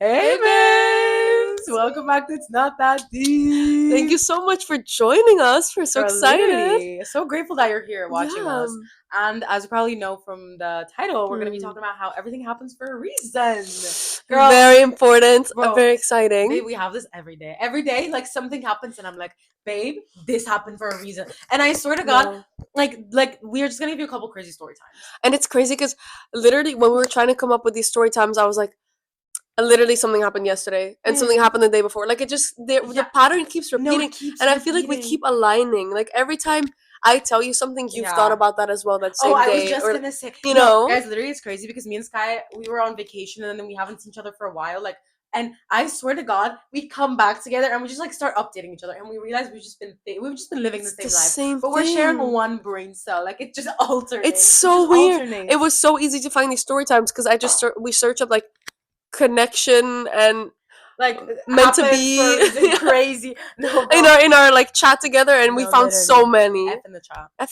Hey, babes! Welcome back to It's Not That Deep. Thank you so much for joining us. We're so Girl, excited. literally, so grateful that you're here watching Yeah. us. And as you probably know from the title, we're going to be talking about how everything happens for a reason. Girl, Very important. bro, Very exciting. babe, we have this every day. Every day, like something happens, and I'm like, babe, this happened for a reason. And I swear to God, No. like we're just gonna give you a couple crazy story times. And it's crazy because literally when we were trying to come up with these story times, I was like, literally something happened yesterday and something happened the day before. Like it just the pattern keeps repeating, and I feel like we keep aligning. Like every time I tell you something, you've thought about that as well that same I day. was just gonna say, you know, guys, literally, it's crazy because me and Sky, we were on vacation and then we haven't seen each other for a while. Like, and I swear to God, we come back together and we just like start updating each other, and we realize we've just been living it's the same life, but thing. we're sharing one brain cell. Like it just alternates. It's so weird. It was so easy to find these story times because I just we search up like connection and like meant to be crazy. No, in our like chat together, and we found so many. F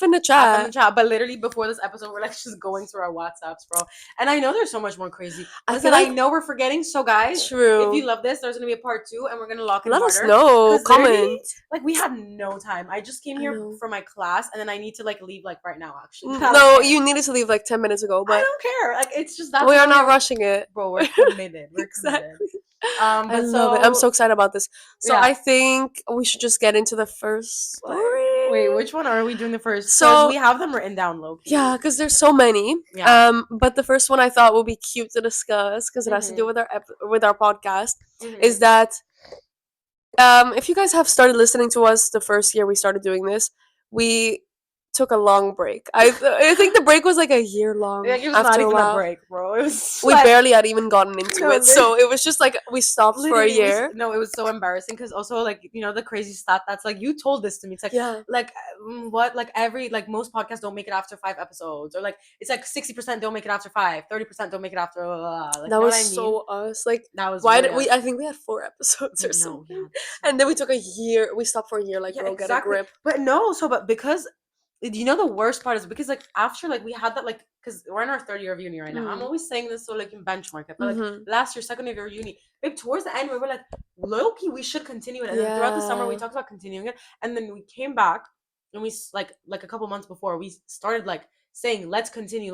in the chat. But literally before this episode, we're like just going through our WhatsApps, bro. And I know there's so much more crazy. I know we're forgetting. So guys, true. If you love this, there's gonna be a part 2, and we're gonna lock in. Let us know. Comment. Like we had no time. I just came here for my class, and then I need to like leave like right now. Actually, no, you needed to leave like 10 minutes ago. But I don't care. Like it's just that we are not rushing it, bro. We're committed. We're exactly. committed. I love it. I'm so excited about this. So I think we should just get into the first story. Wait, which one are we doing the first? So we have them written down low key. Yeah, because there's so many. Yeah. But the first one I thought would be cute to discuss because it has to do with our podcast. Is that if you guys have started listening to us the first year we started doing this, we took a long break. I think the break was like a year long. It was not even a break, bro. It was we barely had even gotten into it, so it was just like we stopped for a year. It was so embarrassing because also like the crazy stat that's like you told this to me. It's like what like every like most podcasts don't make it after 5 episodes, or like it's like 60% don't make it after 5, 30% don't make it after. Like, that was so us. Like that was why did we? I think we had 4 episodes or something, and then we took a year. We stopped for a year. Like bro, get a grip. But no, but because. You know the worst part is because like after like we had that like because we're in our 3rd year of uni right now. I'm always saying this so like you can benchmark it, but like last year 2nd year of uni, babe, towards the end we were like low-key we should continue it, and then throughout the summer we talked about continuing it, and then we came back and we like a couple months before we started like saying let's continue.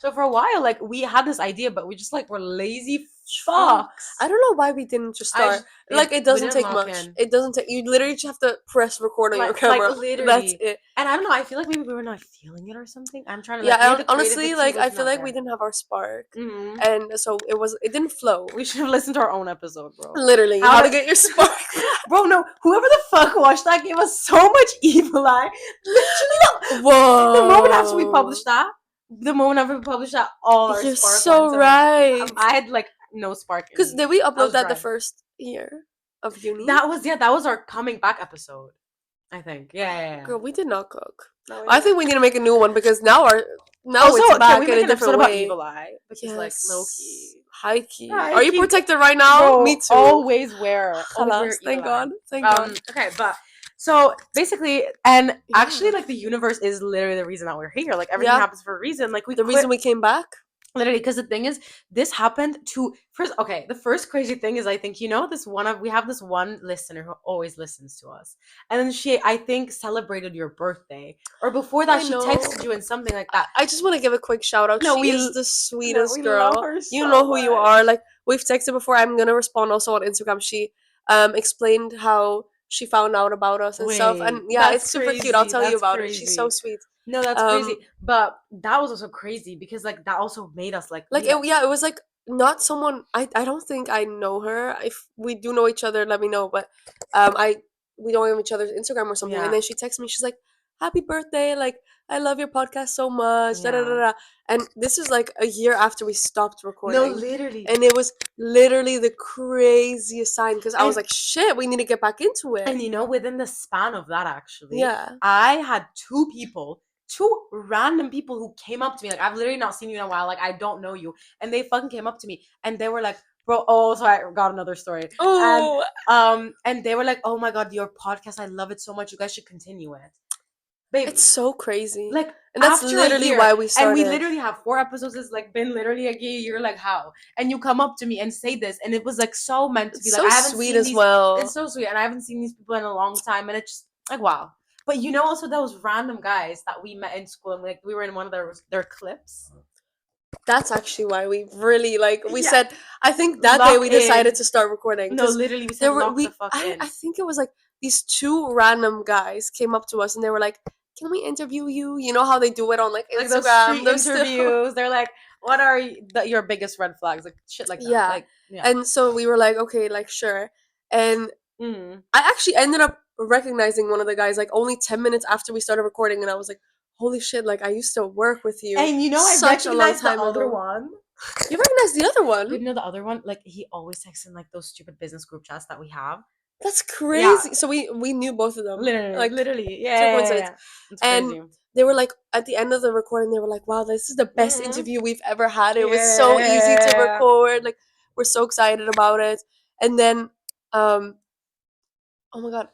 So for a while like we had this idea, but we just like were lazy fucks. I don't know why we didn't just start. It doesn't take much. It doesn't take. You literally just have to press record on your camera. Like, literally. That's it. And I don't know. I feel like maybe we were not feeling it or something. I'm trying to. Like, honestly, like I feel like we didn't have our spark, and so it didn't flow. We should have listened to our own episode, bro. Literally, how to get your spark, bro. No, whoever the fuck watched that gave us so much evil eye. Literally, whoa. The moment after we published that, all our You're spark. So right. I had like no spark. Because did we upload that the first year of uni? That was our coming back episode. I think. Yeah. Girl, we did not cook. No, I think we need to make a new one because now it's back in a different way. About evil eye, which is like low key, high key. Are you protected right now? Bro, me too. Always wear. Thank God. Thank God. Okay, but. So basically, and actually, like the universe is literally the reason that we're here. Like everything happens for a reason. Like the reason we came back. Literally, because the thing is, this happened to first. Okay, the first crazy thing is, I think we have this one listener who always listens to us, and then she, I think, celebrated your birthday, or before that, she texted you and something like that. I just want to give a quick shout out. No, she's the sweetest girl. You know who you are. Like we've texted before. I'm gonna respond also on Instagram. She explained how she found out about us and stuff, and it's super cute. I'll tell you about it. She's so sweet. No, that's crazy. But that was also crazy because like that also made us like it was like not someone I don't think I know her. If we do know each other, let me know. But we don't have each other's Instagram or something. And then she texts me. She's like, "Happy birthday! Like I love your podcast so much." And this is like a year after we stopped recording. No, literally. And it was literally the craziest sign because I was like, "Shit, we need to get back into it." And within the span of that, actually, I had 2 random people who came up to me. Like, I've literally not seen you in a while. Like, I don't know you. And they fucking came up to me. And they were like, bro, so I got another story. Oh. And they were like, oh my God, your podcast, I love it so much. You guys should continue it. babe, It's so crazy. Like, and that's after literally a year, why we started. and we literally have 4 episodes. It's like been literally like a year. Like, how? And you come up to me and say this, and it was like so meant to It's be. Like, so I haven't sweet seen as these. well. It's so sweet, and I haven't seen these people in a long time, and it's just like, wow. But you know, also those random guys that we met in school, and like we were in one of their clips. That's actually why we really we Yeah. said. I think that day we decided to start recording. No, literally, we said lock the fuck in. I think it was like these 2 random guys came up to us and they were like, "Can we interview you?" You know how they do it on like Instagram, those street interviews. They're like, "What are your biggest red flags?" Like shit like that. Yeah. Like, yeah. And so we were like, okay, like sure. And I actually ended up recognizing one of the guys like only 10 minutes after we started recording, and I was like, holy shit, like I used to work with you. And you know, I such a long recognized the time other ago. one. You recognize the other one? You know the other one? Like, he always texts in like those stupid business group chats that we have. That's crazy. So we knew both of them. Literally. It's a coincidence. It's crazy. And they were like, at the end of the recording, they were like, wow, this is the best interview we've ever had. It was so easy to record. Like, we're so excited about it. And then, oh my God,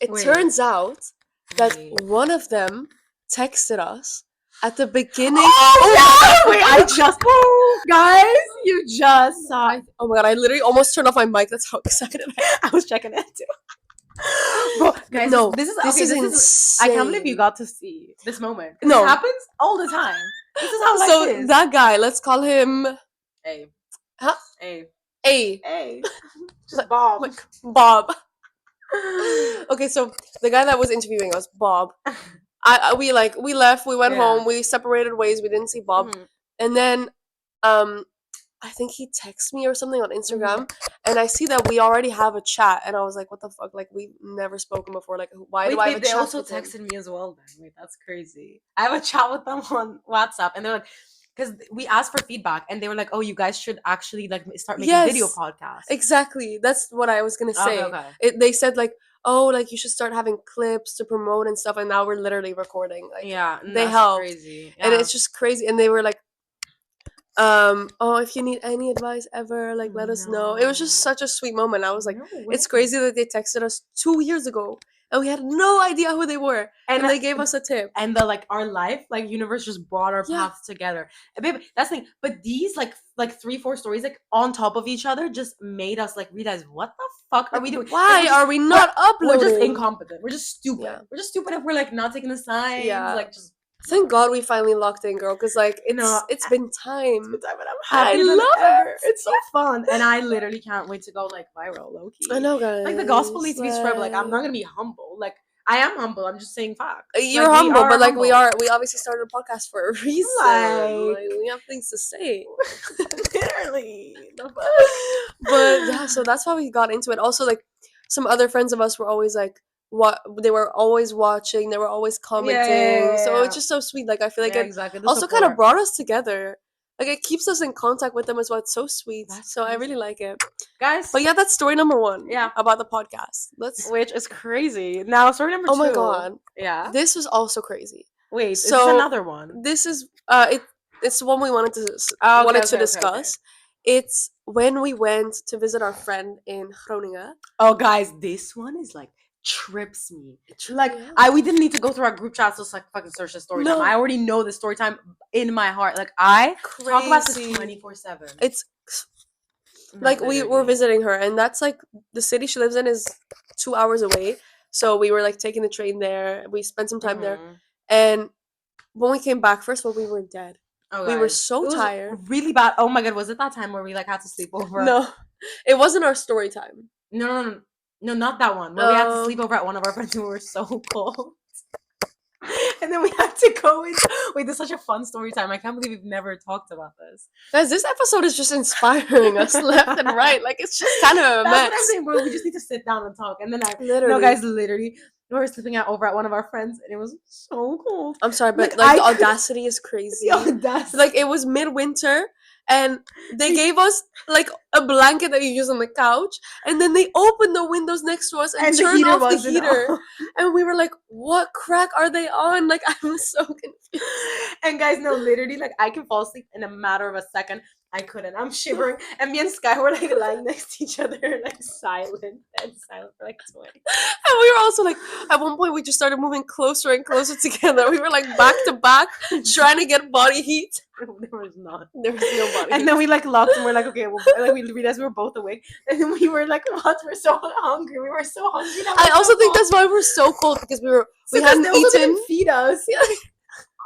it turns out that one of them texted us at the beginning. I just guys, you just saw. Oh my God, I literally almost turned off my mic. That's how excited I was checking it too. Bro, guys, no, this is insane. I can't believe you got to see this moment. No, it happens all the time. This is how life so is. that guy, let's call him A. Huh? A. Just Bob. Like, Bob. Okay, so the guy that was interviewing us, Bob. We left, we went home, we separated ways, we didn't see Bob. And then I think he texted me or something on Instagram, and I see that we already have a chat, and I was like, what the fuck? Like, we've never spoken before. Like, why do I have a chat? They also texted me as well then. Wait, that's crazy. I have a chat with them on WhatsApp, and they're like, because we asked for feedback, and they were like, oh, you guys should actually like start making video podcasts. Exactly. That's what I was gonna say. Okay. They said like, oh, like you should start having clips to promote and stuff, and now we're literally recording. Like, they helped. Crazy. And it's just crazy. And they were like, oh, if you need any advice ever, like let us know. It was just such a sweet moment. I was like, it's crazy that they texted us 2 years ago and we had no idea who they were, and they gave us a tip. And the like our life, like universe just brought our paths together. And baby, that's the thing. But these like 3-4 stories like on top of each other just made us like realize, what the fuck are we doing? Why are we not uploading? We're just incompetent. We're just stupid. Yeah. We're just stupid if we're like not taking the signs. Yeah. Like, just thank God we finally locked in, girl, because like it's been time. It's been time, and I'm happy. I love it. It's so fun, and I literally can't wait to go like viral, low key. I know, guys. Like, the gospel needs to be spread. But, like, I'm not gonna be humble. Like, I am humble. I'm just saying facts. You're like, humble, but like we obviously started a podcast for a reason. Like we have things to say. Literally. But yeah, so that's why we got into it. Also, like some other friends of us were always like, what they were always watching, they were always commenting. So it's just so sweet. Like, I feel like it also kind of brought us together. Like, it keeps us in contact with them as well. It's so sweet. So I really like it, guys. But yeah, that's story number 1. Yeah, about the podcast. Which is crazy. Now story number 2. Oh my God. Yeah, this was also crazy. Wait, so is this another one? This is it's the one we wanted to discuss. It's when we went to visit our friend in Groningen. Oh, guys, this one is like trips me. Like, we didn't need to go through our group chat to like fucking search the story time. I already know the story time in my heart. Like, I talk about this 24/7. It's like we were visiting her, and that's like the city she lives in is 2 hours away. So we were like taking the train there. We spent some time there, and when we came back, first of all, we were dead. Oh, we were so tired. Really bad. Oh my God, was it that time where we like had to sleep over? No, it wasn't our story time. No, not that one. Where we had to sleep over at one of our friends who were so cold. And then we had to go in. Wait, this is such a fun story time. I can't believe we've never talked about this. Guys, this episode is just inspiring us left and right. Like, it's just kind of a mess. That's what I'm saying, bro. We just need to sit down and talk. And then literally, we were sleeping over at one of our friends, and it was so cold. I'm sorry, but like the audacity is crazy. The audacity. Like, it was midwinter, and they gave us like a blanket that you use on the couch, and then they opened the windows next to us and turned off the heater. And we were like, what crack are they on? Like, I was so confused. And guys, no, literally, like, I can fall asleep in a matter of a second. I couldn't. I'm shivering. And me and Sky were like lying next to each other, like silent for like 20. And we were also like, at one point, we just started moving closer and closer together. We were like back to back, trying to get body heat. There was not. There was no body heat. And then we like locked and we're like, okay, well, like we realized we were both awake. And then we were like, what? We're so hungry. We were so hungry. I also think that's why we're so cold, because we hadn't eaten. Didn't feed us.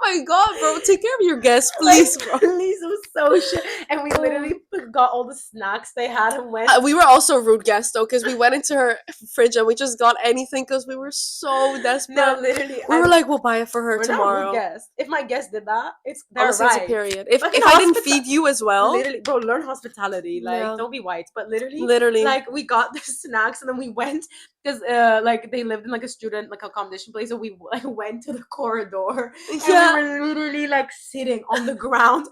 Oh my god, bro, take care of your guests, please, bro. Please, it was so shit. And we literally got all the snacks they had and went. We were also rude guests, though, because we went into her fridge and we just got anything because we were so desperate. No, literally. We were like, we'll buy it for her tomorrow. Not rude guests. If my guest did that, it's honestly, right. It's a period. If I didn't feed you as well. Literally, bro, learn hospitality. Like, don't be white. But literally, like, we got the snacks and then we went, because like they lived in like a student like accommodation place, so we like went to the corridor and we were literally like sitting on the ground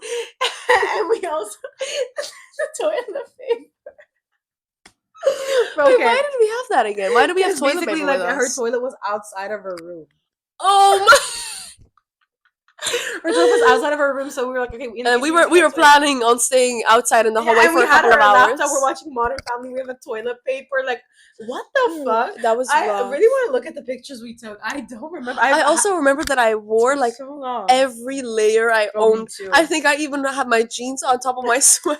and we also the toilet paper. Bro, okay. Why did we have that again? Why did we have toilet paper? Like her toilet was outside of her room. Oh my. Her toilet was outside of her room, so we were like, okay. We were planning on staying outside in the hallway for a couple of hours. Laptop, we're watching Modern Family. We have a toilet paper. Like, what the fuck? That was. I really want to look at the pictures we took. I don't remember. I also remember that I wore like every layer I owned. I think I even had my jeans on top of my sweatpants.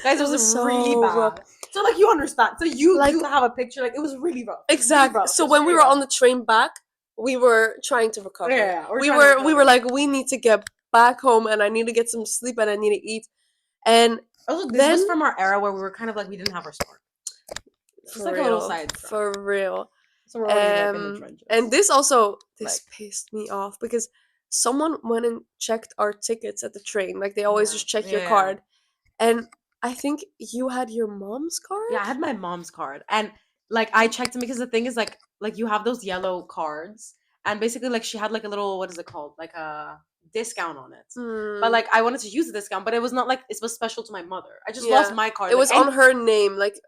Guys, it was really bad. Rough. So like you understand. So you have a picture. Like it was really rough. Exactly. Rough. So when we were on the train back, we were trying to recover. Yeah, we were like, we need to get back home, and I need to get some sleep, and I need to eat. And also, this was from our era where we were kind of like we didn't have our sport. It's like a little side for real. So we're already in the trenches. And this pissed me off because someone went and checked our tickets at the train. Like they always just check your card, and I think you had your mom's card. Yeah, I had my mom's card, and like I checked them because the thing is like you have those yellow cards, and basically like she had like a little, what is it called, like a discount on it. But like I wanted to use the discount, but it was not like it was special to my mother. I just lost my card. It was on her name. Like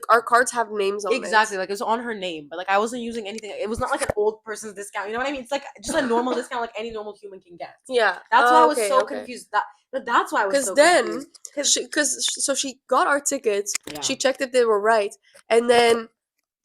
our cards have names on it. Exactly, like it was on her name, but like I wasn't using anything. It was not like an old person's discount. You know what I mean? It's like just a normal discount, like any normal human can get. Yeah, that's why I was so confused. That's why I was so confused. So she got our tickets. Yeah. She checked if they were right, and then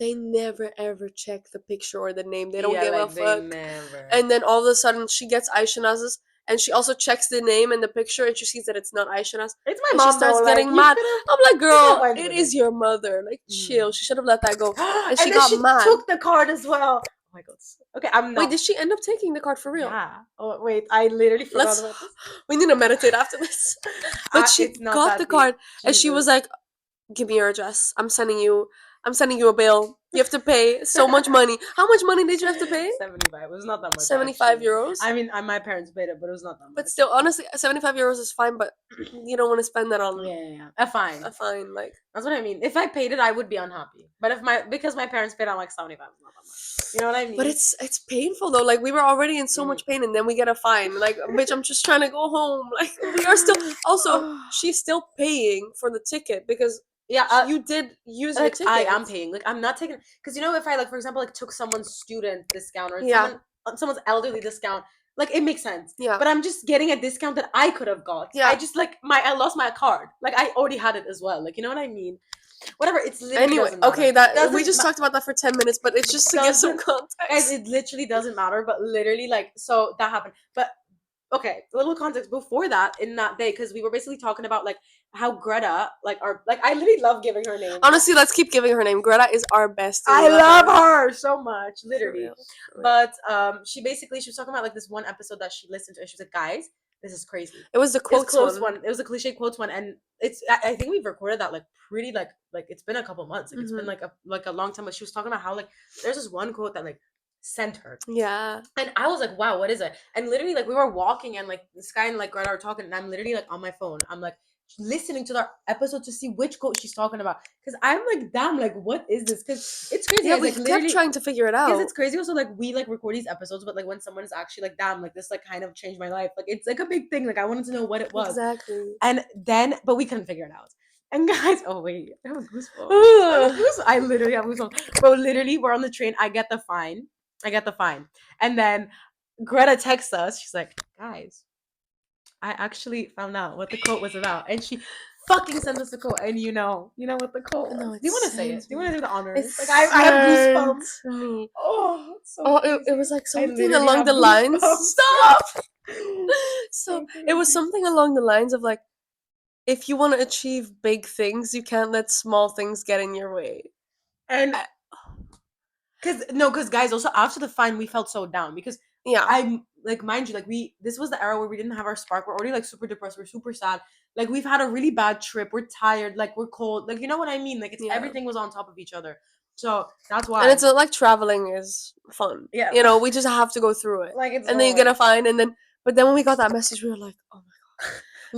they never ever check the picture or the name. They don't give a fuck. Never. And then all of a sudden she gets Aishanaz's, and she also checks the name and the picture, and she sees that it's not Aishanaz. It's my mom. She starts getting mad. I'm like, girl, it is your mother. Like, chill. She should have let that go. And she got mad. Took the card as well. Oh my god. Okay, I'm not. Wait, did she end up taking the card for real? Yeah. Oh wait, I literally forgot about this. We need to meditate after this. But she got the card, and she was like, "Give me your address. I'm sending you a bill. You have to pay so much money. How much money did you have to pay? 75. It was not that much. 75 euros. I mean, my parents paid it, but it was not that much. But still, honestly, 75 euros is fine. But you don't want to spend that on a fine. Like that's what I mean. If I paid it, I would be unhappy. But because my parents paid, I'm like 75 is not that much. You know what I mean? But it's painful though. Like we were already in so much pain, and then we get a fine. Like, bitch, I'm just trying to go home. Like we are still. Also, she's still paying for the ticket because. Yeah, you did use your ticket. I am paying. Like, I'm not taking, because you know, if I like, for example, like took someone's student discount or someone's elderly discount, like it makes sense. Yeah. But I'm just getting a discount that I could have got. Yeah. I just I lost my card. Like I already had it as well. Like, you know what I mean? Whatever. It's literally anyway. Okay, we just talked about that for 10 minutes, but it's just to give some context. Guys, it literally doesn't matter. But literally, like, so that happened. But okay, a little context before that, in that day, because we were basically talking about like how Greta, like I literally love giving her name. Honestly, let's keep giving her name. Greta is our bestie. I love her so much, literally. For real. But she was talking about like this one episode that she listened to, and she was like, guys, this is crazy. It was the quotes one. It was a cliche quotes one, and I think we've recorded that like pretty like it's been a couple months. Like it's been like a long time. But she was talking about how like there's this one quote that like sent her. Yeah. And I was like, wow, what is it? And literally like we were walking, and like this guy and like Greta are talking, and I'm literally like on my phone. I'm like listening to that episode to see which quote she's talking about, because I'm like, damn, like what is this? Because it's crazy. Yeah, we kept trying to figure it out. Because it's crazy also, like we like record these episodes, but like when someone is actually like, damn, like this like kind of changed my life, like it's like a big thing. Like I wanted to know what it was. Exactly. And then but we couldn't figure it out. And guys, oh wait, I have goosebumps. I literally have goosebumps. Bro, literally we're on the train. I get the fine. And then Greta texts us. She's like, guys, I actually found out what the quote was about, and she fucking sent us a quote, and you know what the quote was. No, Do you want to say it? Do you want to do the honors? It's Like I have sent goosebumps. me. Oh, it's so Oh, crazy. it was like I something literally along have the lines. goosebumps. Stop. So So it was crazy. something along the lines of like, if you want to achieve big things, you can't let small things get in your way. And I- because guys, also after the fine, we felt so down because yeah, I'm like, mind you, like this was the era where we didn't have our spark. We're already like super depressed. We're super sad. Like we've had a really bad trip. We're tired. Like we're cold. Like you know what I mean? Like it's yeah. everything was on top of each other. So that's And why. it's not like traveling is fun. Yeah. You know, we just have to go through it. Like it's And then you hard. get a fine, and then, but then when we got that message, we were like, oh my,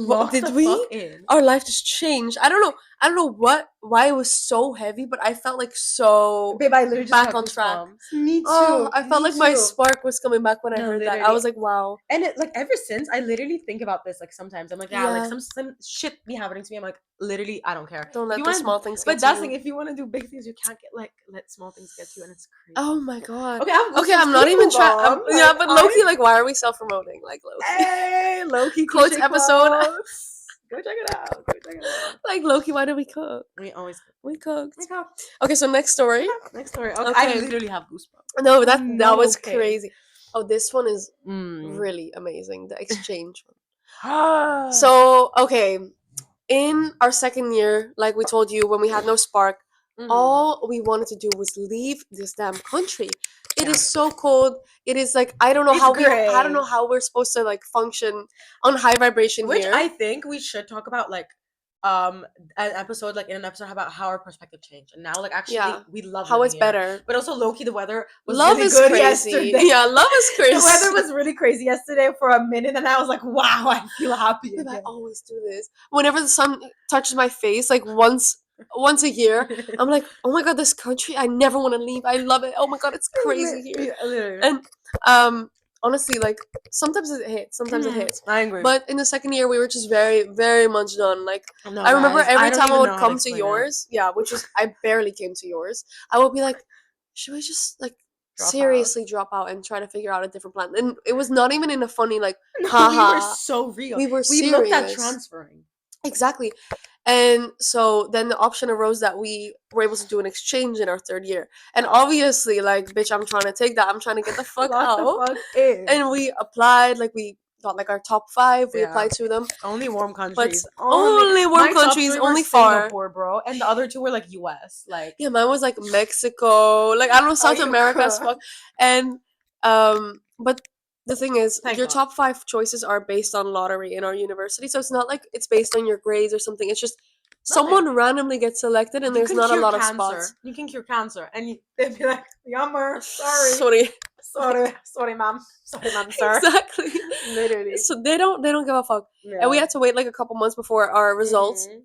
what Lock did the we? fuck in. Our life just changed. I don't know. I don't know why it was so heavy, but I felt like so Babe, I literally just back got on track. goosebumps. Me too. Oh, I felt Me like my too. spark was coming back when I No, heard that. I literally. was like, wow. And it like ever since I literally think about this like sometimes I'm like like Yeah. some shit be happening to me I'm like literally I don't care Don't if let you the want small things but get to that's the you. thing if you want to do big things you can't get like let small things get to you and it's crazy. Oh my god. Okay, I'm Okay, goosebumps. I'm Can not we even move trying. on? Yeah, Like, but Loki, like, why are we self-promoting? Like Loki, hey Loki quotes cliche episode. quotes. Go check it out. Go check it out. Like Loki, why do we cook? We always cook. We cooked. We cook. Okay, so next story. Next story. Okay, I Okay. literally have goosebumps. No, I'm that not was okay. crazy. Oh, this one is Mm. really amazing. The exchange one. So, okay, in our second year, like we told you, when we had no spark, all we wanted to do was leave this damn country. It Yeah. is so cold. It is like I don't know It's how I don't great. know how we're supposed to like function on high vibration Which here. I think we should talk about like an episode like in an episode about how our perspective changed and now like actually Yeah, we love how living it's here. better. But also low-key the weather was Love really is good crazy. yesterday. Yeah, love is crazy. The weather was really crazy yesterday for a minute and I was like wow I feel happy Babe, I again. always do this. Whenever the sun touches my face, like once a year, I'm like, oh my god, this country, I never want to leave. I love it. Oh my god, it's crazy here. Literally. And honestly, like sometimes it hits, sometimes it hits. I agree. But in the second year, we were just very, very much done. Like no, I remember guys, every don't time I even would know how to come to explain yours, yeah, which was I barely came to yours. I would be like, should we just like Drop out. seriously drop out and try to figure out a different plan? And it was not even in a funny like, No, haha. we were so real. We were We looked at serious. transferring. Exactly. And so then the option arose that we were able to do an exchange in our third year. And obviously, like, bitch, I'm trying to take that. I'm trying to get the fuck Lock out. the fuck in. And we applied, like, we got like our top 5. We Yeah. applied to them. Only warm But countries. only warm my top countries, 3 were only far. Singapore, bro, and the other 2 were like US. Like Yeah, mine was like Mexico, like I don't know, South you America as could. fuck. And but the thing is, Thank your God. top 5 choices are based on lottery in our university, so it's not like it's based on your grades or something. It's just someone randomly gets selected, and you there's can not a cure lot of cancer. spots. You can cure cancer, and they'd be like, "Yummer, sorry, sorry, ma'am, sir." Exactly. Literally. So they don't give a fuck. Yeah. And we had to wait like a couple months before our results. Mhm.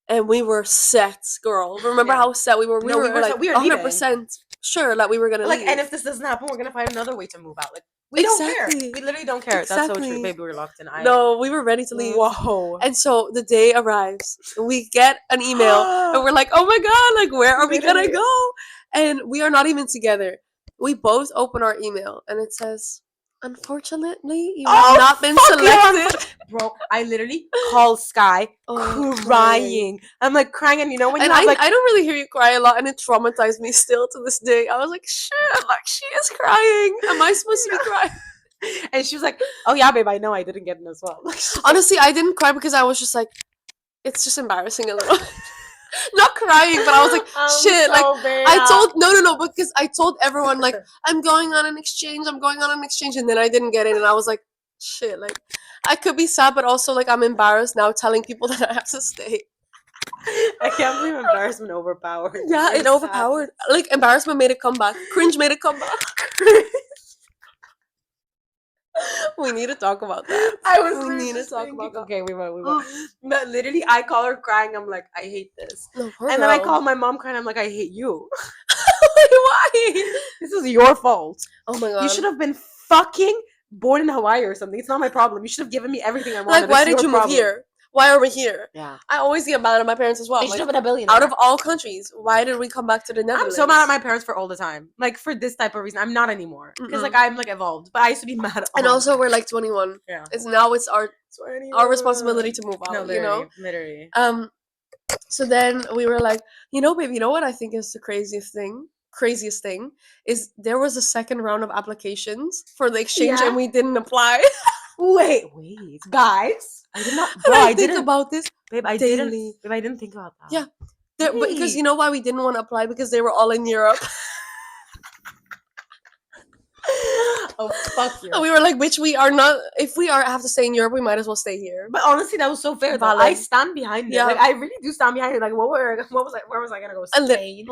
And we were set, girl. Remember Yeah. how set we were? We No, were like we were 100% sure that we were gonna like, leave. and if this doesn't happen, we're gonna find another way to move out. Like we don't care. Exactly. We literally don't care. That's so true, Exactly. baby. We're locked in. No, we were ready to leave. Whoa. And so the day arrives. We get an email, and we're like, "Oh my god! Like, where are we gonna Literally. go?" And we are not even together. We both open our email, and it says, "Unfortunately, you have not been selected." Bro, I literally call Sky crying. I'm like crying, and you know when you And have like I don't really hear you cry a lot, and it traumatized me still to this day. I was like, shit, like she is crying. Am I supposed to be crying? and she was like, "Oh yeah, babe, I know I didn't get in as well." Honestly, I didn't cry because I was just like, it's just embarrassing a little. Not crying, but I was like, shit, so like bad. I told no, because I told everyone like I'm going on an exchange, and then I didn't get in, and I was like, shit, like I could be sad, but also like I'm embarrassed now telling people that I have to stay. I can't believe embarrassment overpowered. Yeah, it overpowered. Like embarrassment made a comeback. Cringe made a comeback. We need to talk about that. We need to talk about that. Okay, we will. But literally, I call her crying. I'm like, I hate this. No, and then I call my mom crying. I'm like, I hate you. Why? This is your fault. Oh my god. You should have been fucking born in Hawaii or something. It's not my problem. You should have given me everything I wanted. Like, why did you move here? Why are we here? Yeah. I always get mad at my parents as well. They should Like, have been a billionaire. out of all countries, why did we come back to the Netherlands? I'm so mad at my parents for all the time. Like, for this type of reason. I'm not anymore. Because, like, I'm, like, evolved. But I used to be mad at all. And also, we're, like, 21. Yeah. It's our responsibility to move out, No, literally, literally. So then we were like, babe, you know what I think is the craziest thing is there was a second round of applications for the exchange and we didn't apply. Wait, guys, I did not. Bro, I think about this, babe. I daily. Babe, I didn't think about that. Yeah, because you know why we didn't want to apply, because they were all in Europe. Oh, fuck you. And we were like, bitch, we are not. If we have to stay in Europe, we might as well stay here. But honestly, that was so fair. Though. I stand behind it. Yeah. Like, I really do stand behind it. Like, where was I gonna go? Spain,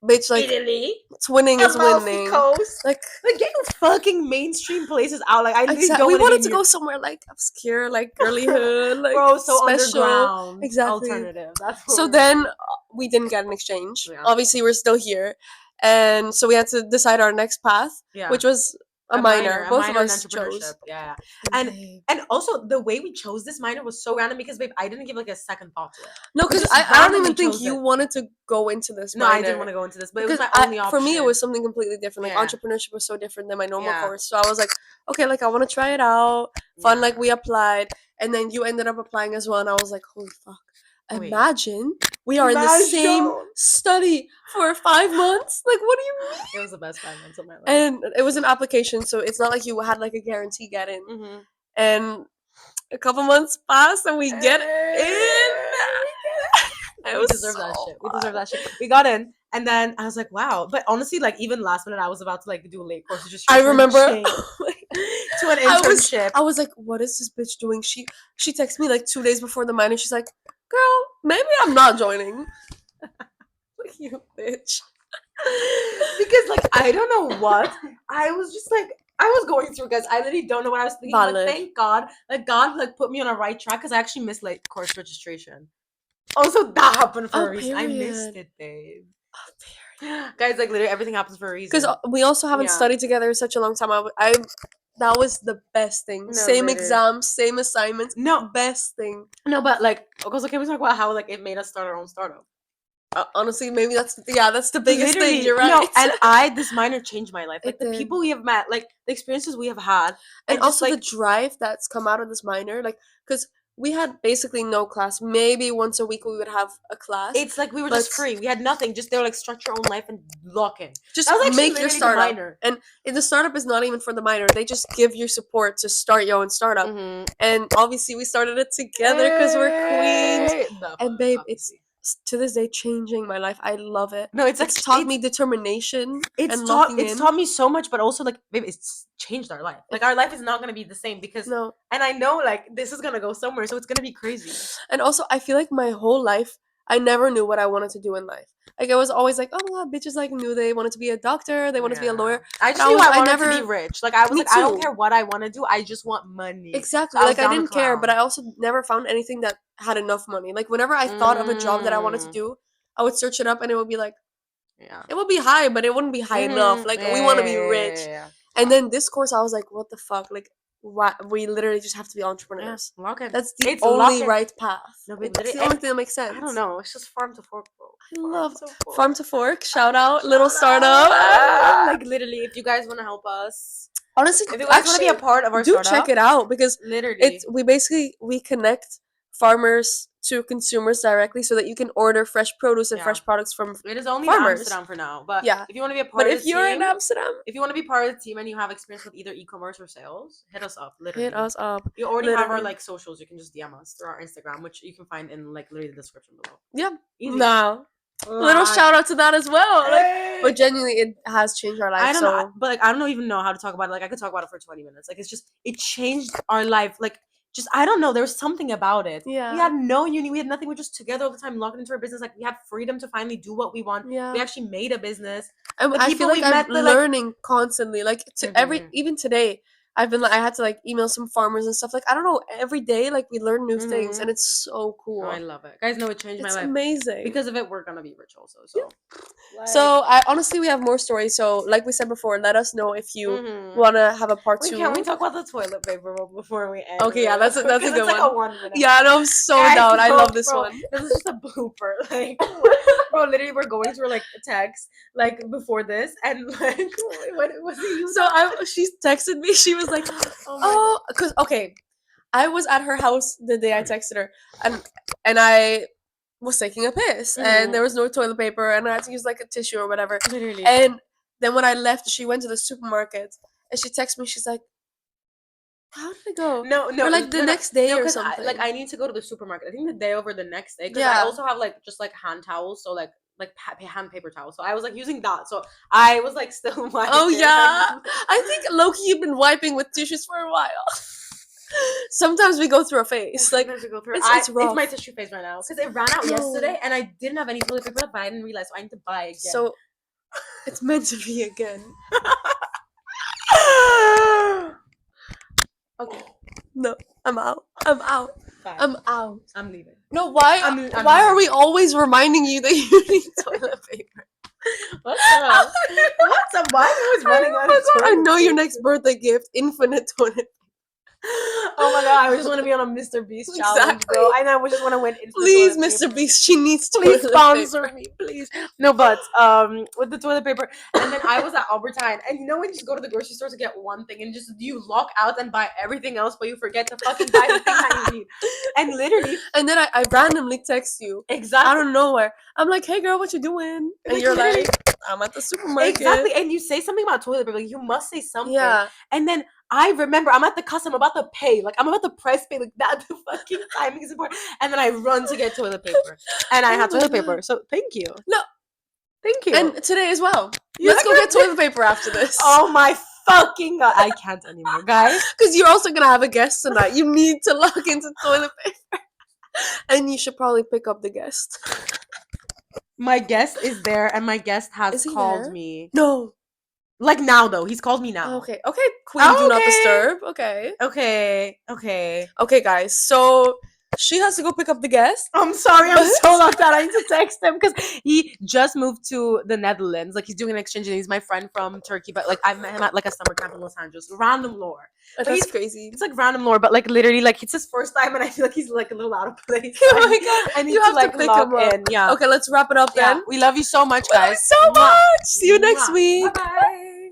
bitch, like, Italy, winning is winning. Coast. Like get your fucking mainstream places out. Like, I really don't. We wanted to go somewhere like obscure, like girlyhood, like bro, so special, underground, exactly. Alternative. So then we didn't get an exchange. Yeah. Obviously, we're still here, and so we had to decide our next path, which was a minor. Both of us chose. Yeah. And also the way we chose this minor was so random because, babe, I didn't give like a second thought to it. No, because I don't even think you wanted to go into this minor. No, I didn't want to go into this, but it was my only option. For me, it was something completely different. Like, entrepreneurship was so different than my normal course. So I was like, okay, like, I want to try it out. Fun, like, we applied. And then you ended up applying as well. And I was like, holy fuck. Imagine we are in the same study for 5 months. Like, what do you mean? It was the best 5 months of my life. And it was an application, so it's not like you had like a guarantee get in. Mm-hmm. And a couple months passed, and we get in. We deserve that shit. We deserve that shit. We got in, and then I was like, wow. But honestly, like, even last minute, I was about to like do a late course. I remember to an internship. I was like, what is this bitch doing? She texted me like 2 days before the minor. She's like, girl, maybe I'm not joining. Like, you bitch. Because, like, I don't know what. I was just like, I was going through, guys. I literally don't know what I was thinking. But thank God, like, God, like, put me on a right track because I actually missed, like, course registration. Also, that happened for a reason. Period. I missed it, babe. Guys, like, literally everything happens for a reason. Because we also haven't studied together in such a long time. That was the best thing. No, same exams, same assignments. No, best thing. No, but like, also, can we talk about how like it made us start our own startup? Honestly, maybe that's the biggest thing. You're right. No, and this minor changed my life. Like, the people we have met, like the experiences we have had, and also like, the drive that's come out of this minor. Like, because we had basically no class. Maybe once a week we would have a class. It's like we were just free. We had nothing. Just they were like, structure your own life and lock in. Just make your startup. And the startup is not even for the minor. They just give you support to start your own startup. Mm-hmm. And obviously we started it together because we're queens. And babe, it's to this day changing my life. I love it. No, it's taught me determination. It's taught me so much, but also like, babe, it's changed our life. Like, our life is not gonna be the same because and I know like this is gonna go somewhere, so it's gonna be crazy. And also, I feel like my whole life I never knew what I wanted to do in life. Like, I was always like, oh my god, bitches like knew they wanted to be a doctor, they wanted to be a lawyer. I just knew I wanted to be rich. Like, I was like, I don't care what I want to do, I just want money. Exactly. Like, I didn't care, but I also never found anything that had enough money. Like, whenever I thought of a job that I wanted to do, I would search it up and it would be like, it would be high, but it wouldn't be high enough. Like, we want to be rich. And then this course, I was like, what the fuck? Like, we literally just have to be entrepreneurs. Okay. That's the only right path. No, it's the only thing that makes sense. I don't know. It's just farm to fork, bro. I love farm to fork. Shout out, little startup. Like, literally, if you guys want to help us, honestly, if you guys want to be a part of our startup, check it out, because literally, we connect farmers to consumers directly, so that you can order fresh produce and fresh products from farmers. It is only in Amsterdam for now, but if you want to be a part of the team, you're in Amsterdam, if you want to be part of the team and you have experience with either e-commerce or sales, hit us up. Literally, hit us up. You already have our like socials. You can just DM us through our Instagram, which you can find in like literally the description below. Yeah, easy. Little shout out to that as well. Like, but genuinely, it has changed our life. I don't know, but like, I don't even know how to talk about it. Like, I could talk about it for 20 minutes. Like, it's just, it changed our life. Like, just, I don't know, there was something about it. Yeah. We had no uni, we had nothing. We're just together all the time, locked into our business. Like, we had freedom to finally do what we want. Yeah. We actually made a business. And I feel like I'm learning constantly. Like, even today, I had to like email some farmers and stuff. Like I don't know, every day like we learn new things, and it's so cool. Oh, I love it, guys. No, it changed my life. It's amazing. Because of it, we're gonna be rich also. So. Like, so honestly, we have more stories. So like we said before, let us know if you want to have a part 2. Can we talk about the toilet paper before we end? Okay, yeah, that's a good like one. A 1 minute. Yeah, no, I'm so down. I love this one. This is just a blooper. Like, bro, literally, we're going through like a text like before this, and like, what was it? So she texted me. She was like, "Oh, because okay, I was at her house the day I texted her, and I was taking a piss, and there was no toilet paper, and I had to use like a tissue or whatever. Literally. And then when I left, she went to the supermarket, and she texted me. She's like, "How did it go?" No, or like the next day or something. I need to go to the supermarket. I think the day over the next day. Because I also have like just like hand towels, so like hand paper towels. So I was like using that. So I was like still wiping. Oh yeah, I think low-key you've been wiping with tissues for a while. Sometimes we go through a phase. Like it's rough. It's my tissue phase right now because it ran out yesterday and I didn't have any toilet paper left, but I didn't realize, so I need to buy again. So it's meant to be again. Okay. No, I'm out. Fine. I'm out. I'm leaving. No, why? Why are we always reminding you that you need toilet paper? What's up? What's up? Why are you always running out of toilet paper? I know your next birthday gift, infinite toilet paper. Oh my god, I just want to be on a Mr. Beast challenge, bro. I know, I just want to win. Please, Mr. Beast, she needs toilet paper. Please sponsor me, please. No, but with the toilet paper, and then I was at Albertine, and you know when you just go to the grocery store to get one thing, and just you lock out and buy everything else, but you forget to fucking buy the thing that you need, and literally, and then I randomly text you out of nowhere. I'm like, "Hey, girl, what you doing?" And you're like, "I'm at the supermarket." Exactly, and you say something about toilet paper. Like, you must say something. Yeah, and then I remember I'm at the custom, I'm about to pay. Like, I'm about to press pay. Like, that the fucking timing is important. And then I run to get toilet paper. And I had toilet paper. So, thank you. No. Thank you. And today as well. Let's go get toilet paper after this. Oh my fucking god. I can't anymore, guys. Because you're also going to have a guest tonight. You need to log into toilet paper. And you should probably pick up the guest. My guest is there, and my guest has called me. No. Like now, though. He's called me now. Okay. Queen, do not disturb. Okay, guys. So she has to go pick up the guest. I'm sorry. I'm so locked out. I need to text him because he just moved to the Netherlands. Like, he's doing an exchange, and he's my friend from Turkey. But, like, I met him at, like, a summer camp in Los Angeles. Random lore. That's crazy. It's, like, random lore. But, like, literally, like, it's his first time, and I feel like he's, like, a little out of place. Oh, my God. I need to, like, pick him up. Yeah. Okay, let's wrap it up then. We love you so much, guys. We love you so much. See you next week. Bye-bye.